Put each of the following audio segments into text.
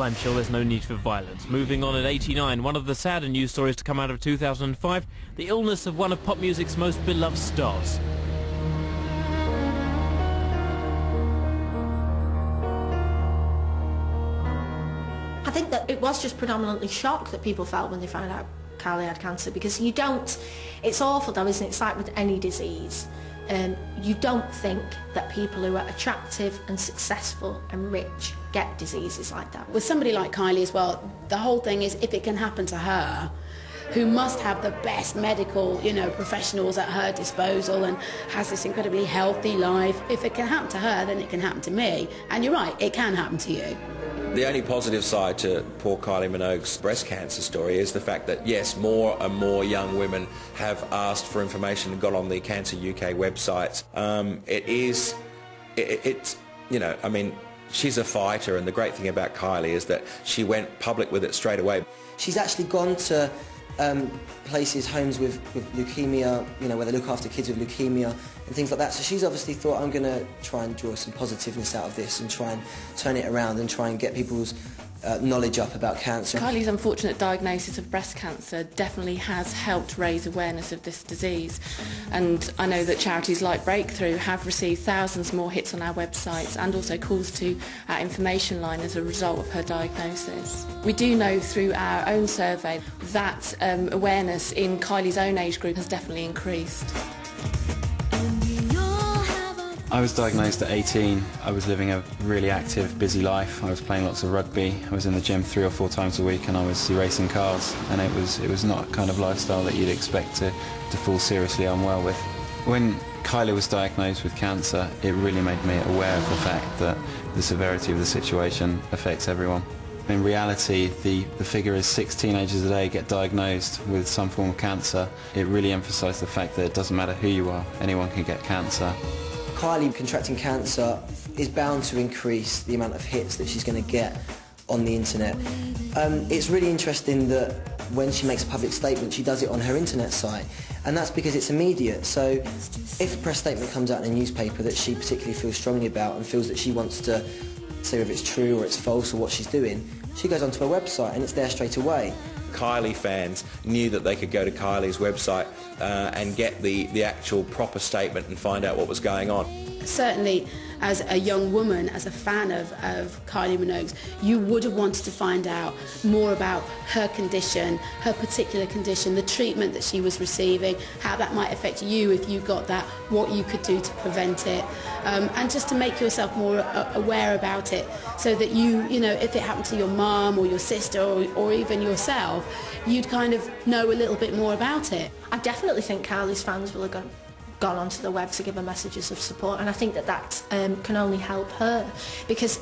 I'm sure there's no need for violence. Moving on at 89, one of the sadder news stories to come out of 2005, the illness of one of pop music's most beloved stars. I think that it was just predominantly shock that people felt when they found out Kylie had cancer, because you don't, it's awful though, isn't it? It's like with any disease. You don't think that people who are attractive and successful and rich get diseases like that. With somebody like Kylie as well, the whole thing is, if it can happen to her, who must have the best medical, professionals at her disposal and has this incredibly healthy life, if it can happen to her, then it can happen to me. And you're right, it can happen to you. The only positive side to poor Kylie Minogue's breast cancer story is the fact that, yes, more and more young women have asked for information and got on the Cancer UK website. She's a fighter, and the great thing about Kylie is that she went public with it straight away. She's actually gone to places, homes with leukemia, where they look after kids with leukemia and things like that. So she's obviously thought, I'm going to try and draw some positiveness out of this and try and turn it around and try and get people's knowledge up about cancer. Kylie's unfortunate diagnosis of breast cancer definitely has helped raise awareness of this disease, and I know that charities like Breakthrough have received thousands more hits on our websites and also calls to our information line as a result of her diagnosis. We do know through our own survey that awareness in Kylie's own age group has definitely increased. I was diagnosed at 18. I was living a really active, busy life. I was playing lots of rugby. I was in the gym 3 or 4 times a week, and I was racing cars. And it was not a kind of lifestyle that you'd expect to fall seriously unwell with. When Kylie was diagnosed with cancer, it really made me aware of the fact that the severity of the situation affects everyone. In reality, the figure is 6 teenagers a day get diagnosed with some form of cancer. It really emphasised the fact that it doesn't matter who you are, anyone can get cancer. Kylie contracting cancer is bound to increase the amount of hits that she's going to get on the internet. It's really interesting that when she makes a public statement, she does it on her internet site, and that's because it's immediate. So if a press statement comes out in a newspaper that she particularly feels strongly about and feels that she wants to say if it's true or it's false or what she's doing, she goes onto her website and it's there straight away. Kylie fans knew that they could go to Kylie's website and get the actual proper statement and find out what was going on. Certainly, as a young woman, as a fan of Kylie Minogue's, you would have wanted to find out more about her condition, her particular condition, the treatment that she was receiving, how that might affect you if you got that, what you could do to prevent it, and just to make yourself more aware about it, so that if it happened to your mum or your sister or even yourself, you'd kind of know a little bit more about it. I definitely think Kylie's fans will have gone onto the web to give her messages of support, and I think that can only help her, because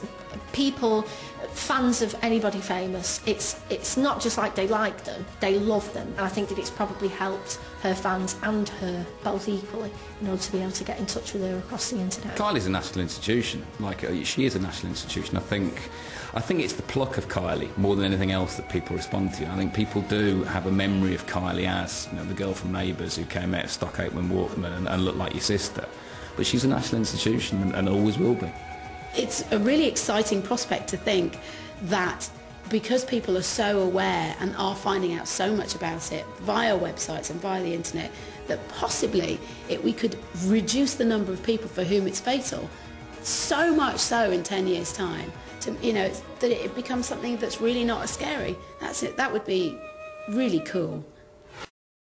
fans of anybody famous, it's not just like they like them, they love them, and I think that it's probably helped her fans and her both equally in order to be able to get in touch with her across the internet. Kylie's a national institution, she is a national institution. I think it's the pluck of Kylie more than anything else that people respond to. I think people do have a memory of Kylie as the girl from Neighbours who came out of Stockholm and Walkman and looked like your sister. But she's a national institution and always will be. It's a really exciting prospect to think that because people are so aware and are finding out so much about it via websites and via the internet, that possibly we could reduce the number of people for whom it's fatal, so much so in 10 years' time, that it becomes something that's really not as scary. That's it. That would be really cool.